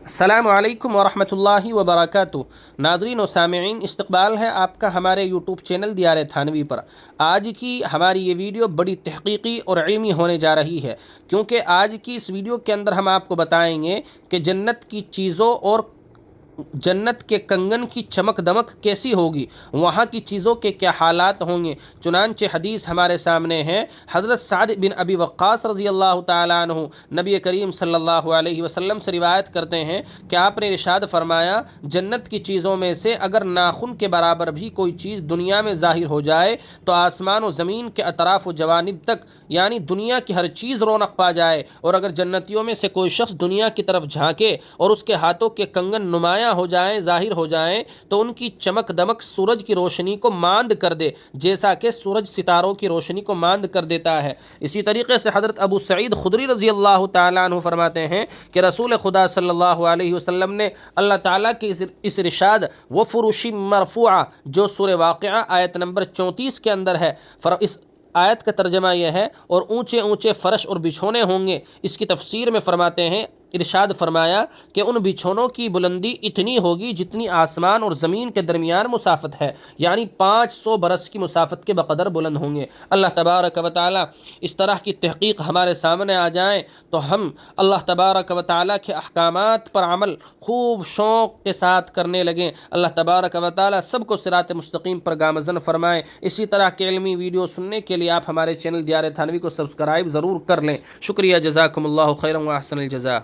السلام علیکم ورحمۃ اللہ وبرکاتہ۔ ناظرین و سامعین، استقبال ہے آپ کا ہمارے یوٹیوب چینل دیار تھانوی پر۔ آج کی ہماری یہ ویڈیو بڑی تحقیقی اور علمی ہونے جا رہی ہے، کیونکہ آج کی اس ویڈیو کے اندر ہم آپ کو بتائیں گے کہ جنت کی چیزوں اور جنت کے کنگن کی چمک دمک کیسی ہوگی، وہاں کی چیزوں کے کیا حالات ہوں گے۔ چنانچہ حدیث ہمارے سامنے ہے، حضرت سعد بن ابی وقاص رضی اللہ تعالیٰ عنہ نبی کریم صلی اللہ علیہ وسلم سے روایت کرتے ہیں کہ آپ نے ارشاد فرمایا، جنت کی چیزوں میں سے اگر ناخن کے برابر بھی کوئی چیز دنیا میں ظاہر ہو جائے تو آسمان و زمین کے اطراف و جوانب تک، یعنی دنیا کی ہر چیز رونق پا جائے۔ اور اگر جنتیوں میں سے کوئی شخص دنیا کی طرف جھانکے اور اس کے ہاتھوں کے کنگن نمایاں ہو جائیں، ظاہر ہو جائیں، تو ان کی چمک دمک سورج کی روشنی کو ماند کر دے، جیسا کہ سورج ستاروں کی روشنی کو ماند کر دیتا ہے۔ اسی طریقے سے حضرت ابو سعید خدری رضی اللہ تعالیٰ عنہ فرماتے ہیں کہ رسول خدا صلی اللہ علیہ وسلم نے اللہ تعالیٰ کے اس ارشاد وفرش مرفوعہ، جو سورہ واقعہ آیت نمبر 34 کے اندر ہے، اس آیت کا ترجمہ یہ ہے، اور اونچے اونچے فرش اور بچھونے ہوں گے۔ اس کی تفسیر میں فرماتے ہیں، ارشاد فرمایا کہ ان بچھونوں کی بلندی اتنی ہوگی جتنی آسمان اور زمین کے درمیان مسافت ہے، یعنی 500 برس کی مسافت کے بقدر بلند ہوں گے۔ اللہ تبارک و تعالی اس طرح کی تحقیق ہمارے سامنے آ جائیں تو ہم اللہ تبارک و تعالی کے احکامات پر عمل خوب شوق کے ساتھ کرنے لگیں۔ اللہ تبارک و تعالی سب کو صراط مستقیم پر گامزن فرمائیں۔ اسی طرح کے علمی ویڈیو سننے کے لیے آپ ہمارے چینل دیار تھانوی کو سبسکرائب ضرور کر لیں۔ شکریہ، جزاکم اللہ خیرا و احسن الجزاء۔